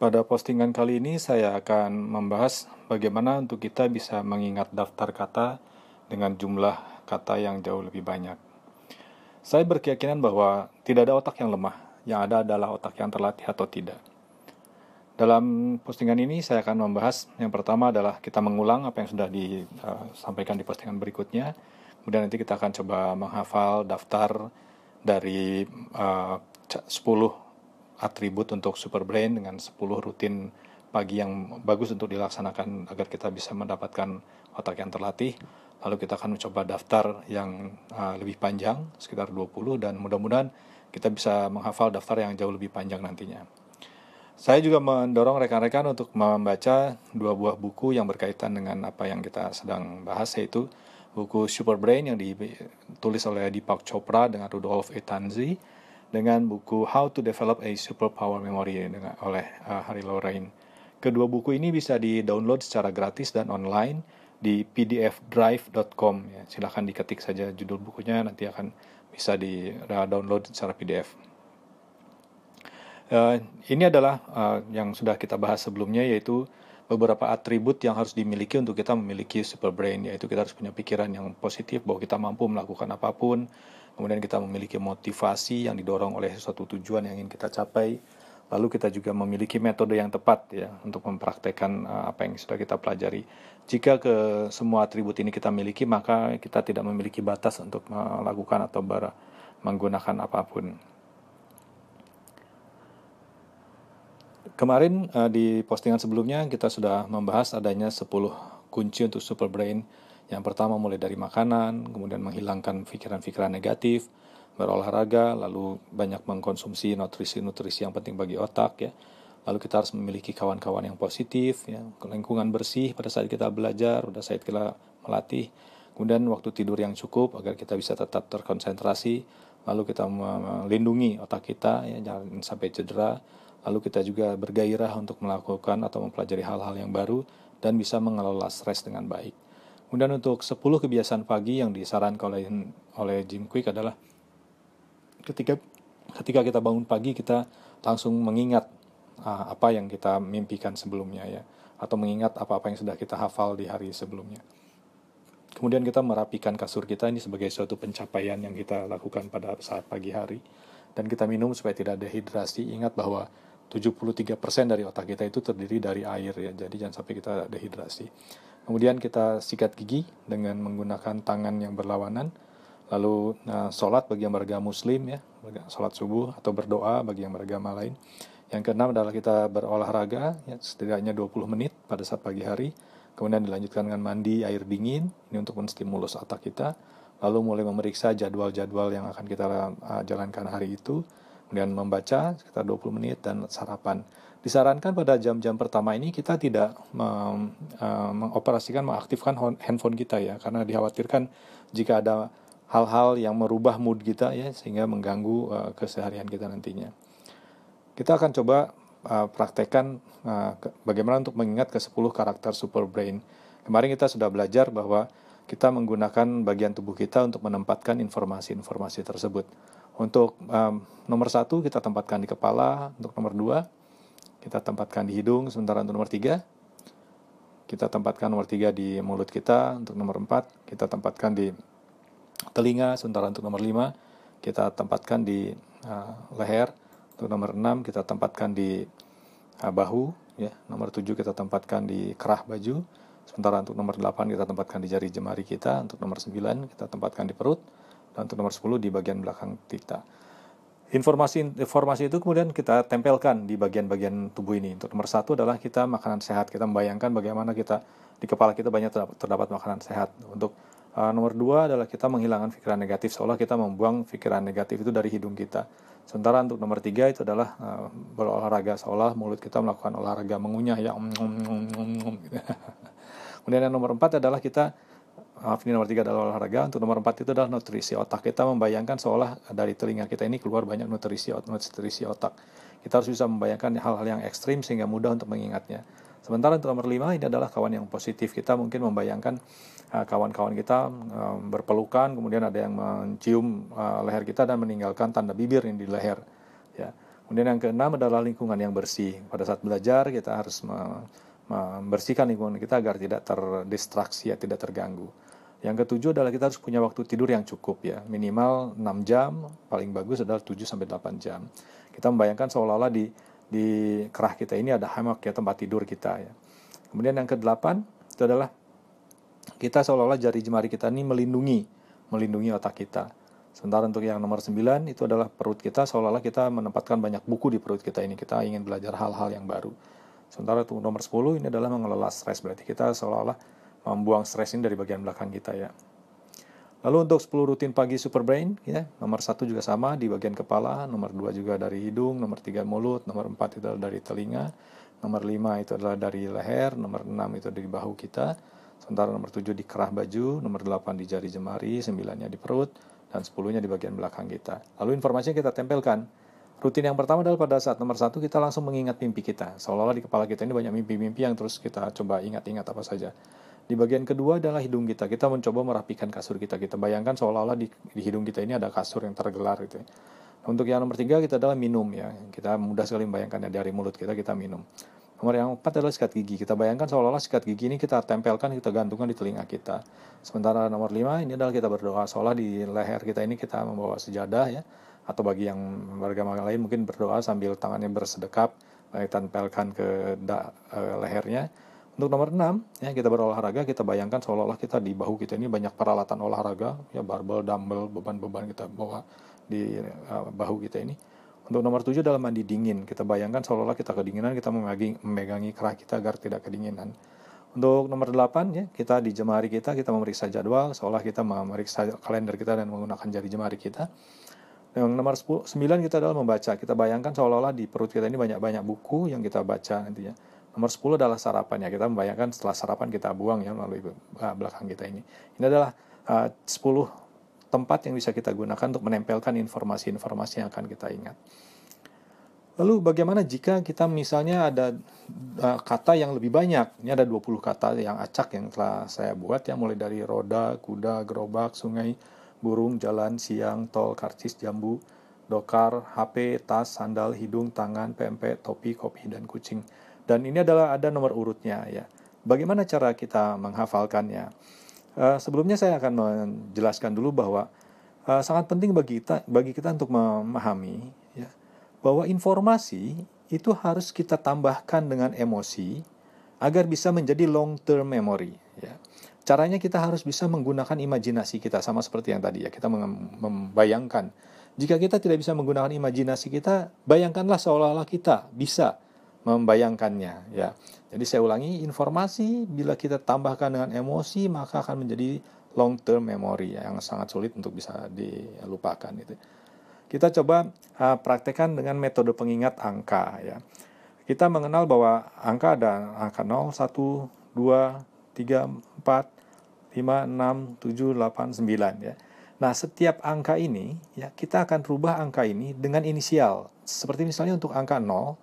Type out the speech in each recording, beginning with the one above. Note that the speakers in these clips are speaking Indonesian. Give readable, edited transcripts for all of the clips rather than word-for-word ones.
Pada postingan kali ini saya akan membahas bagaimana untuk kita bisa mengingat daftar kata dengan jumlah kata yang jauh lebih banyak. Saya berkeyakinan bahwa tidak ada otak yang lemah, yang ada adalah otak yang terlatih atau tidak. Dalam postingan ini saya akan membahas yang pertama adalah kita mengulang apa yang sudah disampaikan di postingan berikutnya. Kemudian nanti kita akan coba menghafal daftar dari 10 atribut untuk super brain dengan 10 rutin pagi yang bagus untuk dilaksanakan agar kita bisa mendapatkan otak yang terlatih. Lalu kita akan mencoba daftar yang lebih panjang, sekitar 20, dan mudah-mudahan kita bisa menghafal daftar yang jauh lebih panjang nantinya. Saya juga mendorong rekan-rekan untuk membaca 2 buah buku yang berkaitan dengan apa yang kita sedang bahas, yaitu buku Super Brain yang ditulis oleh Deepak Chopra dengan Rudolf E. Tanzi, dengan buku How to Develop a Superpower Memory oleh Harry Lorraine. Kedua buku ini bisa di-download secara gratis dan online di pdfdrive.com. Ya, silahkan diketik saja judul bukunya, nanti akan bisa di-download secara PDF. Ini adalah yang sudah kita bahas sebelumnya, yaitu beberapa atribut yang harus dimiliki untuk kita memiliki super brain, yaitu kita harus punya pikiran yang positif bahwa kita mampu melakukan apapun, kemudian kita memiliki motivasi yang didorong oleh suatu tujuan yang ingin kita capai, lalu kita juga memiliki metode yang tepat ya untuk mempraktekkan apa yang sudah kita pelajari. Jika semua atribut ini kita miliki, maka kita tidak memiliki batas untuk melakukan atau menggunakan apapun. Kemarin di postingan sebelumnya kita sudah membahas adanya 10 kunci untuk super brain. Yang pertama mulai dari makanan, kemudian menghilangkan pikiran-pikiran negatif, berolahraga, lalu banyak mengkonsumsi nutrisi-nutrisi yang penting bagi otak ya. Lalu kita harus memiliki kawan-kawan yang positif ya, lingkungan bersih pada saat kita belajar, pada saat kita melatih. Kemudian waktu tidur yang cukup agar kita bisa tetap terkonsentrasi. Lalu kita melindungi otak kita ya, jangan sampai cedera. Lalu kita juga bergairah untuk melakukan atau mempelajari hal-hal yang baru dan bisa mengelola stres dengan baik. Kemudian untuk 10 kebiasaan pagi yang disarankan oleh Jim Kwik adalah ketika kita bangun pagi kita langsung mengingat apa yang kita mimpikan sebelumnya ya, atau mengingat apa-apa yang sudah kita hafal di hari sebelumnya. Kemudian kita merapikan kasur kita, ini sebagai suatu pencapaian yang kita lakukan pada saat pagi hari. Dan kita minum supaya tidak dehidrasi. Ingat bahwa 73% dari otak kita itu terdiri dari air ya, jadi jangan sampai kita dehidrasi. Kemudian kita sikat gigi dengan menggunakan tangan yang berlawanan. Lalu sholat bagi yang beragama muslim ya, sholat subuh, atau berdoa bagi yang beragama lain. Yang keenam adalah kita berolahraga ya, setidaknya 20 menit pada saat pagi hari. Kemudian dilanjutkan dengan mandi air dingin, ini untuk menstimulus otak kita. Lalu mulai memeriksa jadwal-jadwal yang akan kita jalankan hari itu. Kemudian membaca sekitar 20 menit dan sarapan. Disarankan pada jam-jam pertama ini kita tidak mengaktifkan handphone kita ya, karena dikhawatirkan jika ada hal-hal yang merubah mood kita ya, sehingga mengganggu keseharian kita nantinya. Kita akan coba praktekkan bagaimana untuk mengingat ke 10 karakter super brain. Kemarin kita sudah belajar bahwa kita menggunakan bagian tubuh kita untuk menempatkan informasi-informasi tersebut. Untuk nomor 1 kita tempatkan di kepala, untuk nomor 2 kita tempatkan di hidung, sementara untuk nomor 3 kita tempatkan nomor 3 di mulut kita, untuk nomor 4 kita tempatkan di telinga, sementara untuk nomor 5 kita tempatkan di leher, untuk nomor 6 kita tempatkan di bahu, ya. Nomor 7 kita tempatkan di kerah baju, sementara untuk nomor 8 kita tempatkan di jari jemari kita, untuk nomor 9 kita tempatkan di perut, dan untuk nomor 10 di bagian belakang kita. Informasi itu kemudian kita tempelkan di bagian-bagian tubuh ini. Untuk nomor 1 adalah kita makanan sehat. Kita membayangkan bagaimana kita di kepala kita banyak terdapat makanan sehat. Untuk nomor 2 adalah kita menghilangkan pikiran negatif, seolah kita membuang pikiran negatif itu dari hidung kita. Sementara untuk nomor 3 itu adalah berolahraga, seolah mulut kita melakukan olahraga mengunyah ya. Kemudian yang nomor 4 adalah ini nomor 3 adalah olahraga. Untuk nomor 4 itu adalah nutrisi otak. Kita membayangkan seolah dari telinga kita ini keluar banyak nutrisi otak. Kita harus bisa membayangkan hal-hal yang ekstrim sehingga mudah untuk mengingatnya. Sementara untuk nomor 5 ini adalah kawan yang positif. Kita mungkin membayangkan kawan-kawan kita berpelukan, kemudian ada yang mencium leher kita dan meninggalkan tanda bibir yang di leher. Ya. Kemudian yang keenam adalah lingkungan yang bersih. Pada saat belajar kita harus membersihkan lingkungan kita agar tidak terdistraksi, ya, tidak terganggu. Yang ketujuh adalah kita harus punya waktu tidur yang cukup, ya, minimal 6 jam, paling bagus adalah 7-8 jam. Kita membayangkan seolah-olah di kerah kita ini ada hammock, ya, tempat tidur kita, ya. Kemudian yang kedelapan itu adalah kita seolah-olah jari jemari kita ini melindungi otak kita. Sementara untuk yang nomor 9 itu adalah perut kita, seolah-olah kita menempatkan banyak buku di perut kita ini, kita ingin belajar hal-hal yang baru. Sementara untuk nomor 10 ini adalah mengelola stres, berarti kita seolah-olah membuang stres ini dari bagian belakang kita, ya. Lalu untuk 10 rutin pagi super brain, ya, nomor 1 juga sama di bagian kepala, nomor 2 juga dari hidung, nomor 3 mulut, nomor 4 itu adalah dari telinga, nomor 5 itu adalah dari leher, nomor 6 itu dari bahu kita, sementara nomor 7 di kerah baju, nomor 8 di jari jemari, 9-nya di perut, dan 10-nya di bagian belakang kita. Lalu informasinya kita tempelkan. Rutin yang pertama adalah pada saat nomor 1 kita langsung mengingat mimpi kita. Seolah-olah di kepala kita ini banyak mimpi-mimpi yang terus kita coba ingat-ingat apa saja. Di bagian kedua adalah hidung kita. Kita mencoba merapikan kasur kita. Kita bayangkan seolah-olah di hidung kita ini ada kasur yang tergelar gitu. Untuk yang nomor 3 kita adalah minum, ya. Kita mudah sekali membayangkannya dari mulut kita minum. Nomor yang 4 adalah sikat gigi. Kita bayangkan seolah-olah sikat gigi ini kita tempelkan, kita gantungkan di telinga kita. Sementara nomor 5 ini adalah kita berdoa. Seolah di leher kita ini kita membawa sejadah, ya. Atau bagi yang beragama lain mungkin berdoa sambil tangannya bersedekap, tempelkan ke lehernya. Untuk nomor 6, ya, kita berolahraga, kita bayangkan seolah-olah kita di bahu kita ini banyak peralatan olahraga, ya, barbel, dumbbell, beban-beban kita bawa di bahu kita ini. Untuk nomor 7 adalah mandi dingin. Kita bayangkan seolah-olah kita kedinginan, kita memegangi kerah kita agar tidak kedinginan. Untuk nomor 8, ya, kita di jemari kita memeriksa jadwal, seolah kita memeriksa kalender kita dan menggunakan jari jemari kita. Yang nomor 9 kita adalah membaca. Kita bayangkan seolah-olah di perut kita ini banyak-banyak buku yang kita baca nantinya. Nomor 10 adalah sarapan, ya. Kita membayangkan setelah sarapan kita buang, ya, melalui belakang kita ini. Ini adalah 10 tempat yang bisa kita gunakan untuk menempelkan informasi-informasi yang akan kita ingat. Lalu bagaimana jika kita misalnya ada kata yang lebih banyak? Ini ada 20 kata yang acak yang telah saya buat, ya, mulai dari roda, kuda, gerobak, sungai, burung, jalan, siang, tol, karcis, jambu, dokar, HP, tas, sandal, hidung, tangan, pempek, topi, kopi, dan kucing. Dan ini adalah ada nomor urutnya, ya. Bagaimana cara kita menghafalkannya? Sebelumnya saya akan menjelaskan dulu bahwa sangat penting bagi kita untuk memahami, ya, bahwa informasi itu harus kita tambahkan dengan emosi agar bisa menjadi long term memory, ya. Caranya kita harus bisa menggunakan imajinasi kita, sama seperti yang tadi, ya, kita membayangkan. Jika kita tidak bisa menggunakan imajinasi kita, bayangkanlah seolah-olah kita bisa membayangkannya, ya. Jadi saya ulangi, informasi bila kita tambahkan dengan emosi maka akan menjadi long term memory, ya, yang sangat sulit untuk bisa dilupakan itu. Kita coba praktekkan dengan metode pengingat angka, ya. Kita mengenal bahwa angka ada angka 0, 1, 2, 3, 4, 5, 6, 7, 8, 9, ya. Nah, setiap angka ini, ya, kita akan rubah angka ini dengan inisial. Seperti misalnya untuk angka 0,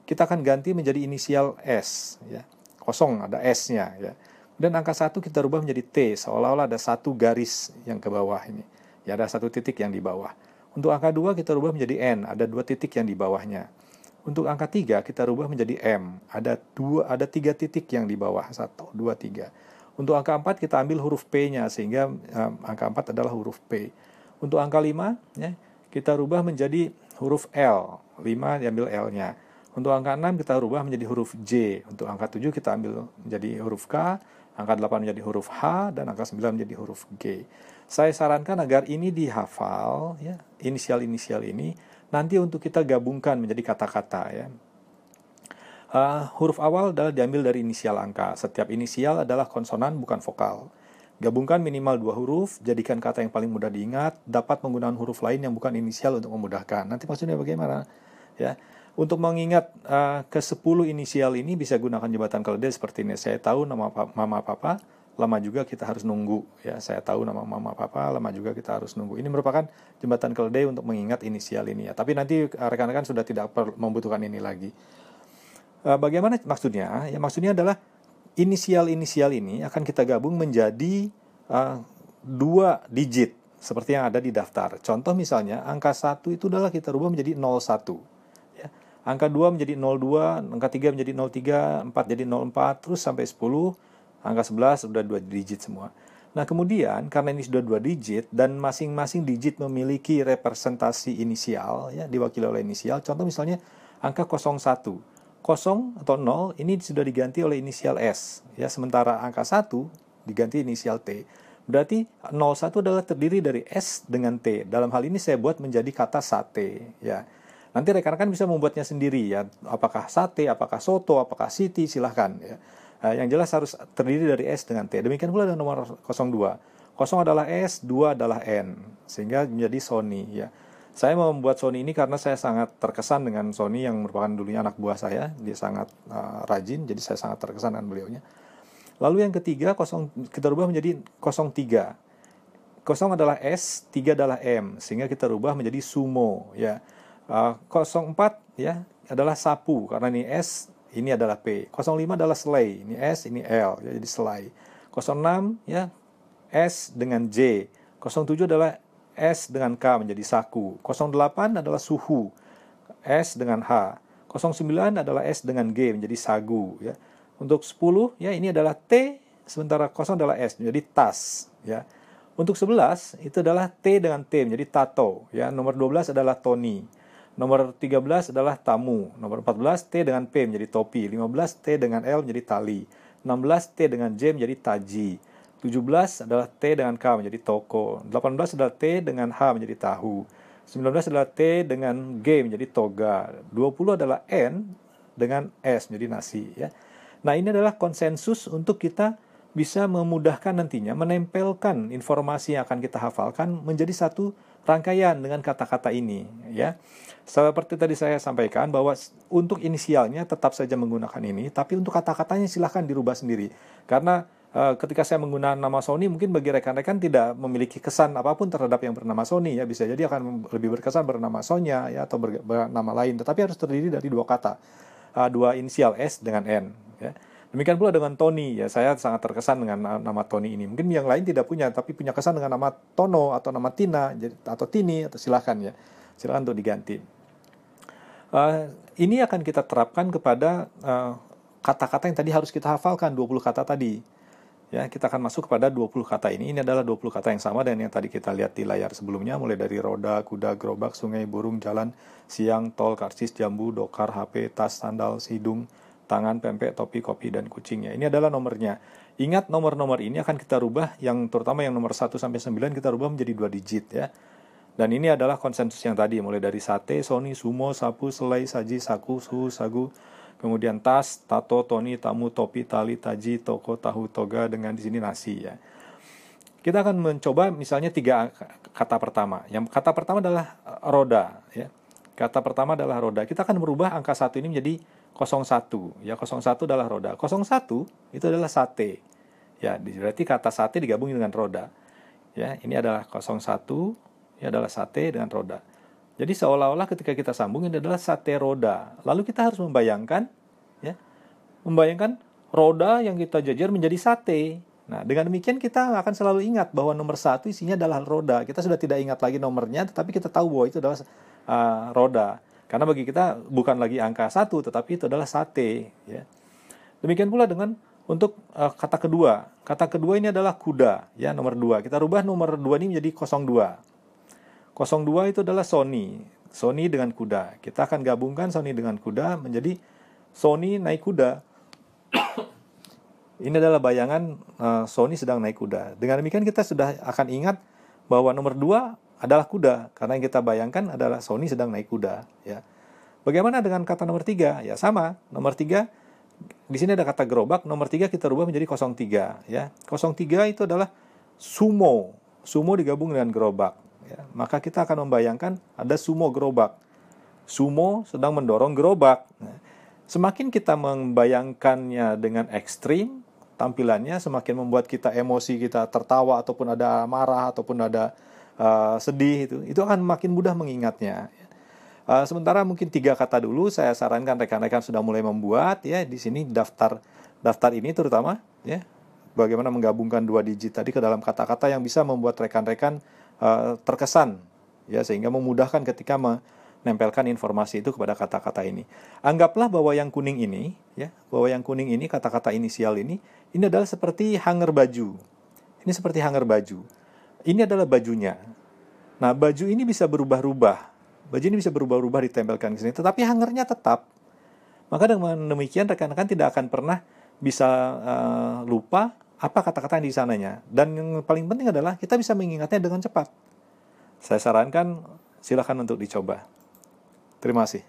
kita akan ganti menjadi inisial S, ya. Kosong, ada S-nya, ya. Dan angka 1 kita rubah menjadi T, seolah-olah ada satu garis yang ke bawah ini. Ya, ada satu titik yang di bawah. Untuk angka 2 kita rubah menjadi N, ada 2 titik yang di bawahnya. Untuk angka 3 kita rubah menjadi M, ada 3 titik yang di bawah, 1, 2, 3. Untuk angka 4 kita ambil huruf P-nya, sehingga angka 4 adalah huruf P. Untuk angka 5, ya, kita rubah menjadi huruf L, 5 diambil L-nya. Untuk angka 6 kita rubah menjadi huruf J. Untuk angka 7 kita ambil menjadi huruf K, angka 8 menjadi huruf H, dan angka 9 menjadi huruf G. Saya sarankan agar ini dihafal, ya, inisial-inisial ini, nanti untuk kita gabungkan menjadi kata-kata, ya. Huruf awal adalah diambil dari inisial angka. Setiap inisial adalah konsonan bukan vokal. Gabungkan minimal 2 huruf, jadikan kata yang paling mudah diingat, dapat menggunakan huruf lain yang bukan inisial untuk memudahkan. Nanti maksudnya bagaimana? Ya. Untuk mengingat ke-10 inisial ini bisa gunakan jembatan keledai seperti ini. Saya tahu nama mama papa, lama juga kita harus nunggu. Ya, saya tahu nama mama papa, lama juga kita harus nunggu. Ini merupakan jembatan keledai untuk mengingat inisial ini, ya. Tapi nanti rekan-rekan sudah tidak membutuhkan ini lagi. Bagaimana maksudnya? Ya, maksudnya adalah inisial-inisial ini akan kita gabung menjadi 2 digit seperti yang ada di daftar. Contoh misalnya angka 1 itu adalah kita rubah menjadi 01. Angka 2 menjadi 02, angka 3 menjadi 03, 4 jadi 04, terus sampai 10, angka 11 sudah 2 digit semua. Nah kemudian karena ini sudah 2 digit dan masing-masing digit memiliki representasi inisial, ya, diwakili oleh inisial. Contoh misalnya angka 01, 0 atau 0 ini sudah diganti oleh inisial S, ya, sementara angka 1 diganti inisial T. Berarti 01 adalah terdiri dari S dengan T. Dalam hal ini saya buat menjadi kata sate, ya. Nanti rekan-rekan bisa membuatnya sendiri, ya. Apakah sate, apakah soto, apakah siti, silahkan, ya. Yang jelas harus terdiri dari S dengan T. Demikian pula dengan nomor 02. 0 adalah S, 2 adalah N, sehingga menjadi Sony, ya. Saya membuat Sony ini karena saya sangat terkesan dengan Sony yang merupakan dulunya anak buah saya. Dia sangat rajin, jadi saya sangat terkesan dengan beliaunya. Lalu yang ketiga, kita rubah menjadi 03. 0 adalah S, 3 adalah M, sehingga kita rubah menjadi sumo, ya. 04 ya adalah sapu karena ini S, ini adalah P. 05 adalah selai, ini S, ini L, ya, jadi selai. 06 ya S dengan J. 07 adalah S dengan K menjadi saku. 08 adalah suhu, S dengan H. 09 adalah S dengan G menjadi sagu, ya. Untuk 10 ya ini adalah T, sementara 0 adalah S menjadi tas, ya. Untuk 11 itu adalah T dengan T menjadi tato, ya. Nomor 12 adalah Tony. Nomor 13 adalah tamu. Nomor 14 T dengan P menjadi topi. 15 T dengan L menjadi tali. 16 T dengan J menjadi taji. 17 adalah T dengan K menjadi toko. 18 adalah T dengan H menjadi tahu. 19 adalah T dengan G menjadi toga. 20 adalah N dengan S menjadi nasi, ya. Nah, ini adalah konsensus untuk kita bisa memudahkan nantinya menempelkan informasi yang akan kita hafalkan menjadi satu rangkaian dengan kata-kata ini, ya. Seperti tadi saya sampaikan bahwa untuk inisialnya tetap saja menggunakan ini, tapi untuk kata-katanya silahkan dirubah sendiri. Karena ketika saya menggunakan nama Sony, mungkin bagi rekan-rekan tidak memiliki kesan apapun terhadap yang bernama Sony, ya. Bisa jadi akan lebih berkesan bernama Sonya, ya, atau bernama lain. Tetapi harus terdiri dari dua kata, dua inisial S dengan N, ya. Demikian pula dengan Tony, ya, saya sangat terkesan dengan nama Tony ini. Mungkin yang lain tidak punya, tapi punya kesan dengan nama Tono atau nama Tina atau Tini, atau silakan, ya, silakan untuk diganti. Ini akan kita terapkan kepada kata-kata yang tadi harus kita hafalkan, 20 kata tadi. Ya, kita akan masuk kepada 20 kata ini. Ini adalah 20 kata yang sama dengan yang tadi kita lihat di layar sebelumnya, mulai dari roda, kuda, gerobak, sungai, burung, jalan, siang, tol, karcis, jambu, dokar, HP, tas, sandal, hidung, tangan, pempek, topi, kopi, dan kucingnya. Ini adalah nomornya. Ingat, nomor-nomor ini akan kita rubah, yang terutama yang nomor 1 sampai 9 kita rubah menjadi 2 digit, ya. Dan ini adalah konsensus yang tadi, mulai dari sate, Sony, sumo, sapu, selai, saji, saku, suhu, sagu, kemudian tas, tato, Tony, tamu, topi, tali, taji, toko, tahu, toga, dengan di sini nasi, ya. Kita akan mencoba misalnya 3 kata pertama. Yang kata pertama adalah roda, ya. Kata pertama adalah roda. Kita akan merubah angka 1 ini menjadi 01, ya. 01 adalah roda. 01 itu adalah sate, ya. Berarti kata sate digabung dengan roda, ya. Ini adalah 01, ini adalah sate dengan roda. Jadi seolah-olah ketika kita sambung ini adalah sate roda. Lalu kita harus membayangkan, ya, membayangkan roda yang kita jajar menjadi sate. Nah, dengan demikian kita akan selalu ingat bahwa nomor 1 isinya adalah roda. Kita sudah tidak ingat lagi nomornya, tetapi kita tahu bahwa itu adalah roda. Karena bagi kita bukan lagi angka 1, tetapi itu adalah sate, ya. Demikian pula dengan untuk kata kedua. Kata kedua ini adalah kuda, ya, nomor 2. Kita rubah nomor 2 ini menjadi 02. 02 itu adalah Sony. Sony dengan kuda. Kita akan gabungkan Sony dengan kuda menjadi Sony naik kuda. Ini adalah bayangan Sony sedang naik kuda. Dengan demikian kita sudah akan ingat bahwa nomor 2 adalah kuda, karena yang kita bayangkan adalah Sony sedang naik kuda, ya. Bagaimana dengan kata nomor 3? Ya sama, nomor 3 di sini ada kata gerobak, nomor 3 kita rubah menjadi 03, ya. 03 itu adalah sumo. Sumo digabung dengan gerobak, ya. Maka kita akan membayangkan ada sumo gerobak. Sumo sedang mendorong gerobak. Nah, semakin kita membayangkannya dengan ekstrim tampilannya, semakin membuat kita emosi, kita tertawa ataupun ada marah ataupun ada sedih, itu akan makin mudah mengingatnya. Sementara mungkin 3 kata dulu saya sarankan rekan-rekan sudah mulai membuat, ya, di sini daftar ini terutama, ya, bagaimana menggabungkan 2 digit tadi ke dalam kata-kata yang bisa membuat rekan-rekan terkesan, ya, sehingga memudahkan ketika nempelkan informasi itu kepada kata-kata ini. Anggaplah bahwa yang kuning ini, ya, bahwa yang kuning ini, kata-kata inisial ini adalah seperti hanger baju. Ini seperti hanger baju. Ini adalah bajunya. Nah, baju ini bisa berubah-ubah. Baju ini bisa berubah-ubah ditempelkan ke sini, tetapi hangernya tetap. Maka dengan demikian rekan-rekan tidak akan pernah bisa lupa apa kata-kata yang di sananya. Dan yang paling penting adalah kita bisa mengingatnya dengan cepat. Saya sarankan silakan untuk dicoba. Terima kasih.